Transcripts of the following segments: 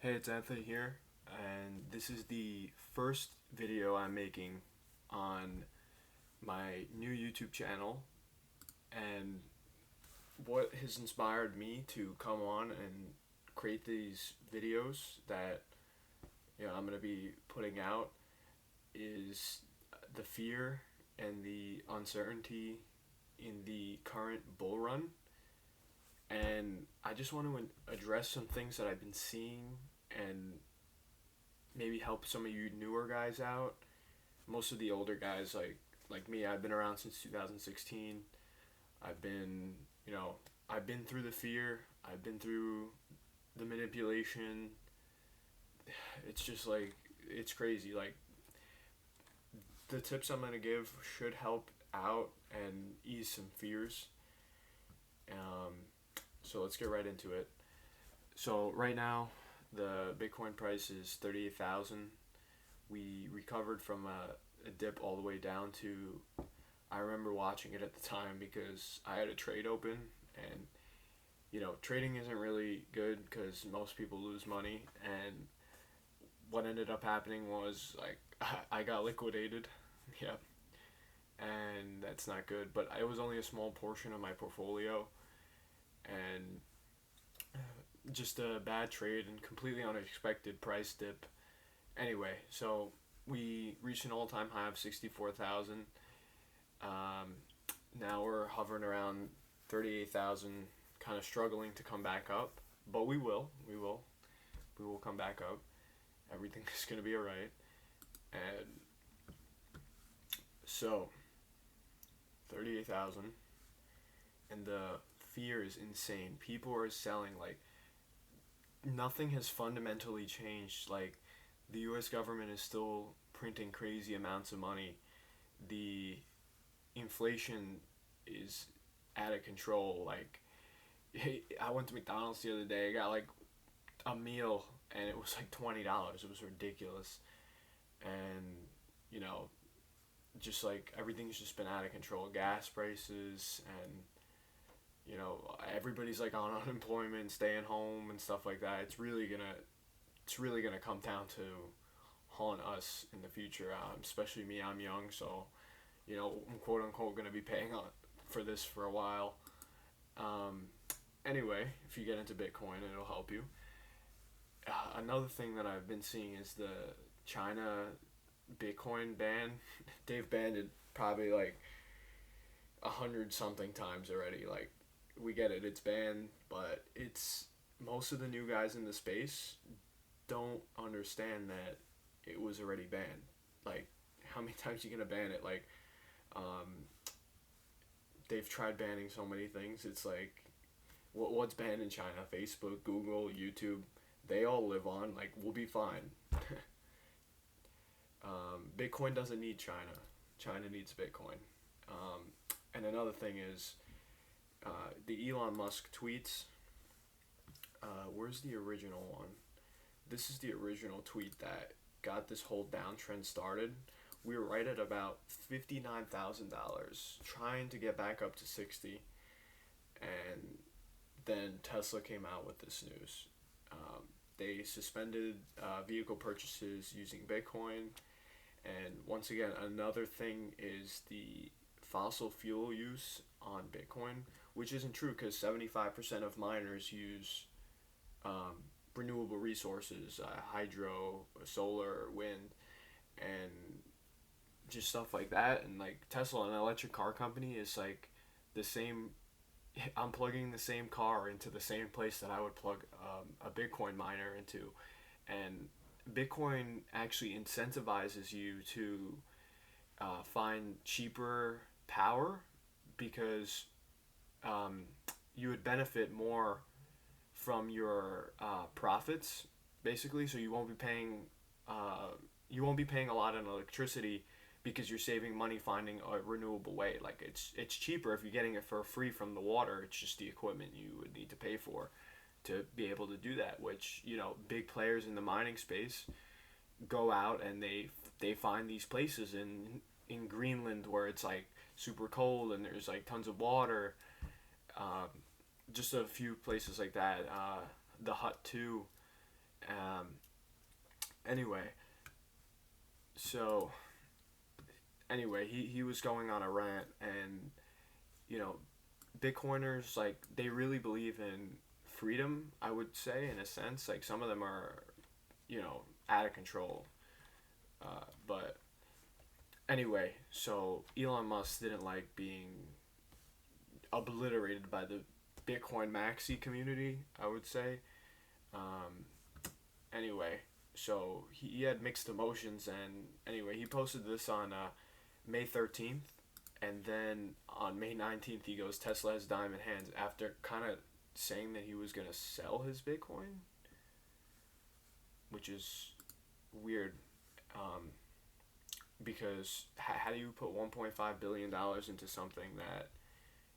Hey, it's Anthony here, and this is the first video I'm making on my new YouTube channel. And what has inspired me to come on and create these videos that I'm going to be putting out is the fear and the uncertainty in the current bull run. And I just want to address some things that I've been seeing and maybe help some of you newer guys out. Most of the older guys like me, I've been around since 2016. I've been, I've been through the fear, I've been through the manipulation. It's just like it's crazy. Like the tips I'm going to give should help out and ease some fears. Um, so let's get right into it. So right now, the Bitcoin price is 38,000. We recovered from a dip all the way down to. I remember watching it at the time because I had a trade open, and trading isn't really good because most people lose money. And what ended up happening was like I got liquidated. Yeah, and that's not good. But it was only a small portion of my portfolio, and just a bad trade and completely unexpected price dip. Anyway, so we reached an all-time high of 64,000. Um, Now we're hovering around 38,000, kind of struggling to come back up, but we will come back up. Everything is gonna be alright. And so 38,000, and the fear is insane. People are selling like nothing has fundamentally changed. Like the U.S. government is still printing crazy amounts of money. The inflation is out of control. Like I went to McDonald's the other day. I got like a meal, and it was like $20. It was ridiculous, and you know, just like everything's just been out of control. Gas prices, and everybody's like on unemployment, staying home, and stuff like that. It's really gonna come down to haunt us in the future. Especially me. I'm young, so I'm quote unquote gonna be paying on for this for a while. Um, anyway, if you get into Bitcoin, it'll help you. Another thing that I've been seeing is the China Bitcoin ban. They've banned it probably like 100 something times already. Like we get it, it's banned, but it's most of the new guys in the space don't understand that it was already banned. Like how many times are you gonna ban it? Like um, they've tried banning so many things. It's like what's banned in China? Facebook, Google, YouTube. They all live on. Like we'll be fine. Bitcoin doesn't need China. China needs Bitcoin. And another thing is the Elon Musk tweets. Where's the original one? This is the original tweet that got this whole downtrend started. We were right at about $59,000, trying to get back up to 60, and then Tesla came out with this news. They suspended vehicle purchases using Bitcoin, and once again, another thing is the fossil fuel use on Bitcoin, which isn't true because 75% of miners use um, renewable resources, hydro, solar, wind, and just stuff like that. And like Tesla, an electric car company, is like the same. I'm plugging the same car into the same place that I would plug a Bitcoin miner into, and Bitcoin actually incentivizes you to find cheaper power because um, you would benefit more from your profits, basically. So uh, you won't be paying a lot on electricity because you're saving money finding a renewable way. Like it's cheaper if you're getting it for free from the water. It's just the equipment you would need to pay for to be able to do that. Which big players in the mining space go out and they find these places in Greenland where it's like super cold and there's like tons of water. Um, just a few places like that. The Hut too. Anyway, so anyway, he was going on a rant, and you know, Bitcoiners, like, they really believe in freedom, I would say, in a sense. Like, some of them are, out of control. But anyway, so Elon Musk didn't like being obliterated by the Bitcoin maxi community, I would say. Um, anyway, so he had mixed emotions, and anyway, he posted this on May 13th, and then on May 19th, he goes, Tesla has diamond hands, after kind of saying that he was going to sell his Bitcoin, which is weird. Um, because how do you put $1.5 billion into something that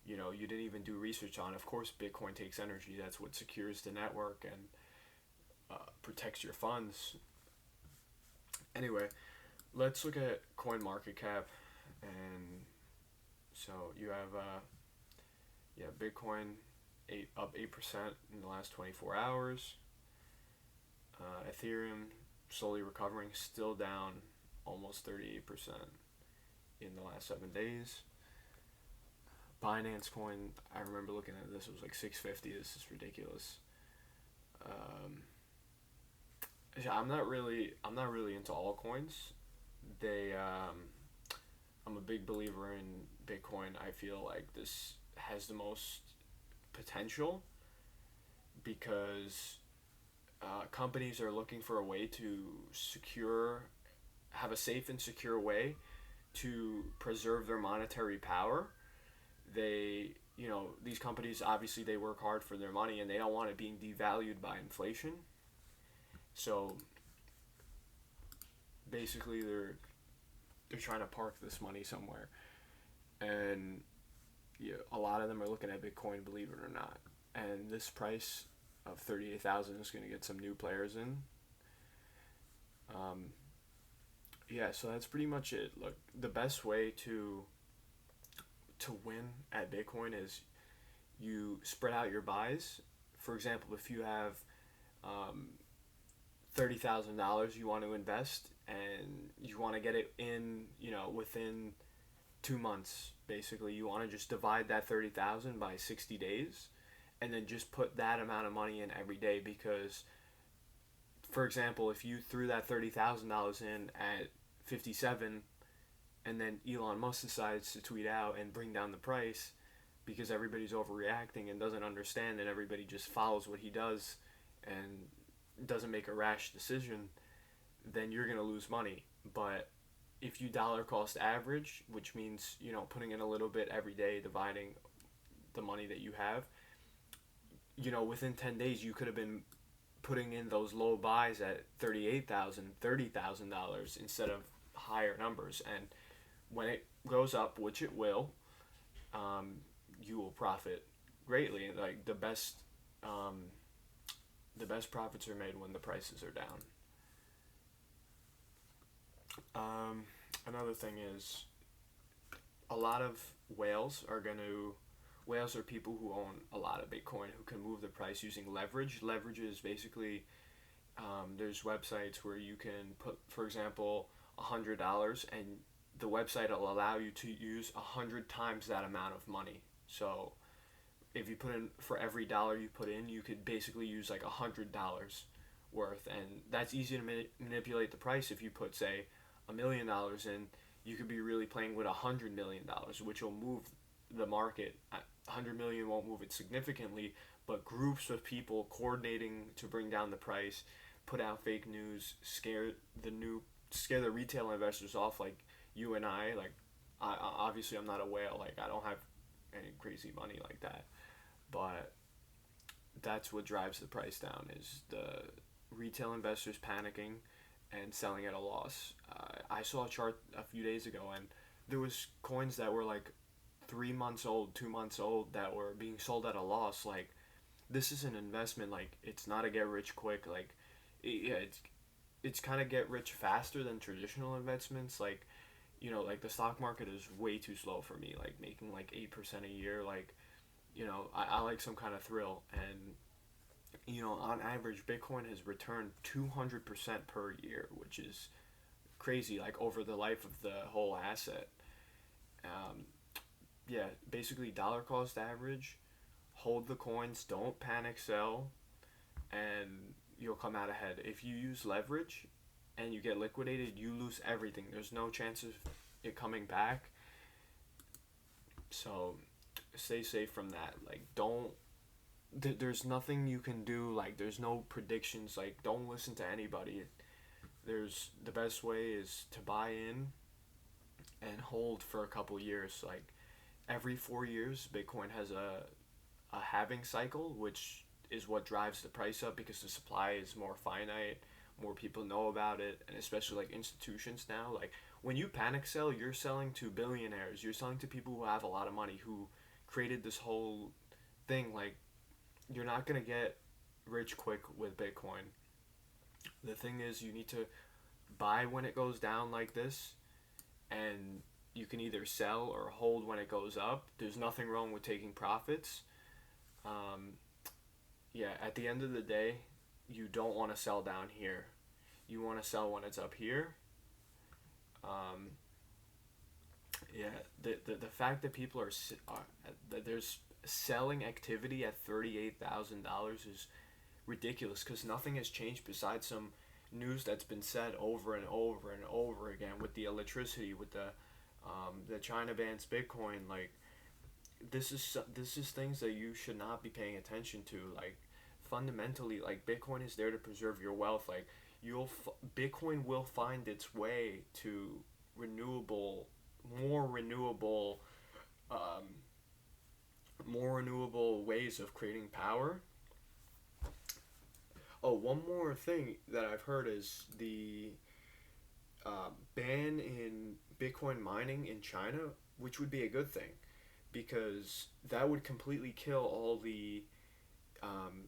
you didn't even do research on? Of course, Bitcoin takes energy. That's what secures the network and protects your funds. Anyway, let's look at CoinMarketCap, and so you have Bitcoin up 8% in the last 24 hours. Ethereum slowly recovering, still down almost 38% in the last 7 days. Binance Coin, I remember looking at this, it was like 650. This is ridiculous. I'm not really into altcoins. I'm a big believer in Bitcoin. I feel like this has the most potential because companies are looking for a way to have a safe and secure way to preserve their monetary power. These companies, obviously they work hard for their money, and they don't want it being devalued by inflation. So basically they're trying to park this money somewhere. And a lot of them are looking at Bitcoin, believe it or not. And this price of 38,000 is going to get some new players in. So that's pretty much it. Look, the best way to win at Bitcoin is you spread out your buys. For example, if you have $30,000 you want to invest, and you want to get it in, within 2 months, basically, you want to just divide that 30,000 by 60 days, and then just put that amount of money in every day. Because, for example, if you threw that $30,000 in at 57, and then Elon Musk decides to tweet out and bring down the price because everybody's overreacting and doesn't understand, and everybody just follows what he does and doesn't make a rash decision, then you're going to lose money. But if you dollar cost average, which means, putting in a little bit every day, dividing the money that you have, within 10 days you could have been putting in those low buys at $38,000, $30,000 instead of higher numbers. And when it goes up, which it will, you will profit greatly. Like, the best profits are made when the prices are down. Another thing is, a lot of whales are people who own a lot of Bitcoin, who can move the price using leverage. Leverage is basically, there's websites where you can put, for example, $100, and the website will allow you to use 100 times that amount of money. So if you put in, for every dollar you put in, you could basically use like $100 worth, and that's easy to manipulate the price. If you put, say, $1 million in, you could be really playing with $100 million, which will move the market. 100 million won't move it significantly, but groups of people coordinating to bring down the price, put out fake news, scare the retail investors off, like you and I. Like, obviously I'm not a whale, like I don't have any crazy money like that, but that's what drives the price down, is the retail investors panicking and selling at a loss. I saw a chart a few days ago, and there was coins that were like 3 months old, 2 months old, that were being sold at a loss. Like, this is an investment. Like, it's not a get rich quick. Like, it's kind of get rich faster than traditional investments. Like, like the stock market is way too slow for me. Like, making like 8% a year. Like, I like some kind of thrill, and On average, Bitcoin has returned 200% per year, which is crazy, like over the life of the whole asset. Um, yeah, basically dollar cost average. Hold the coins, don't panic sell, and you'll come out ahead. If you use leverage and you get liquidated, you lose everything. There's no chance of it coming back. So stay safe from that. Like, don't. There's nothing you can do. Like, there's no predictions. Like, don't listen to anybody. There's the best way is to buy in and hold for a couple years. Like, every 4 years, Bitcoin has a halving cycle, which is what drives the price up because the supply is more finite, more people know about it, and especially like institutions now. Like, when you panic sell, you're selling to billionaires, you're selling to people who have a lot of money who created this whole thing. Like, you're not gonna get rich quick with Bitcoin. The thing is, you need to buy when it goes down like this, and you can either sell or hold when it goes up. There's nothing wrong with taking profits. Um, yeah, at the end of the day, you don't want to sell down here. You want to sell when it's up here. Um, yeah, the fact that people that there's selling activity at $38,000 is ridiculous because nothing has changed besides some news that's been said over and over and over again with the electricity, with the China bans Bitcoin. Like, this is things that you should not be paying attention to. Like, fundamentally, like, Bitcoin is there to preserve your wealth. Like, Bitcoin will find its way to renewable, more renewable, um, more renewable ways of creating power. Oh, one more thing that I've heard is the ban in Bitcoin mining in China, which would be a good thing because that would completely kill all the um,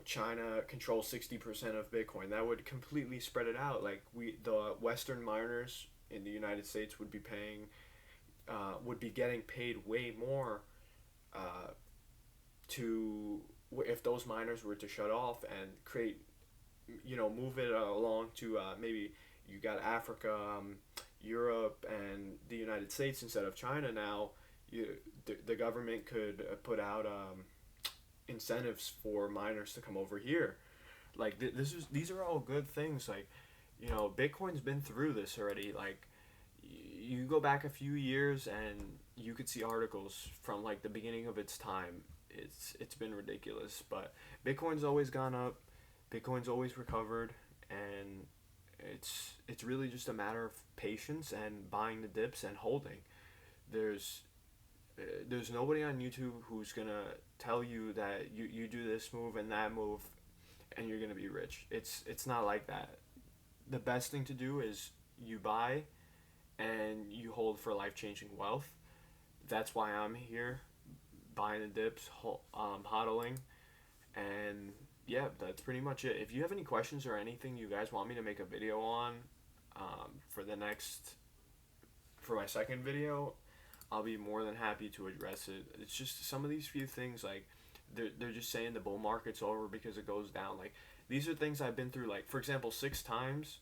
China controls 60% of Bitcoin. That would completely spread it out. Like, the Western miners in the United States would be getting paid way more uh, to if those miners were to shut off and create, move it along to maybe you got Africa, Europe, and the United States instead of China now. The government could put out incentives for miners to come over here. Like, these are all good things. Like, Bitcoin's been through this already. Like, you go back a few years and you could see articles from like the beginning of its time. It's been ridiculous, but Bitcoin's always gone up. Bitcoin's always recovered, and it's really just a matter of patience and buying the dips and holding. There's there's nobody on YouTube who's gonna tell you that you do this move and that move and you're gonna be rich. It's not like that. The best thing to do is you buy and you hold for life changing wealth. That's why I'm here, buying the dips, hodling, and yeah, that's pretty much it. If you have any questions or anything you guys want me to make a video on, for for my second video, I'll be more than happy to address it. It's just some of these few things, like, they're just saying the bull market's over because it goes down. Like, these are things I've been through. Like, for example, 6 times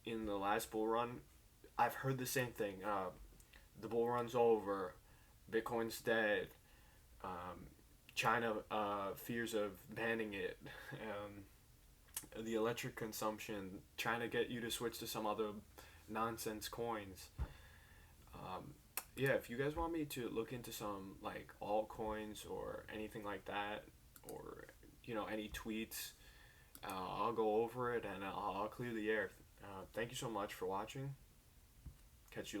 in the last bull run, I've heard the same thing. The bull run's over. Bitcoin's dead. Um, China fears of banning it. The electric consumption, trying to get you to switch to some other nonsense coins. Um, yeah, if you guys want me to look into some like altcoins or anything like that, or any tweets, I'll go over it and I'll clear the air. Thank you so much for watching. Catch you later.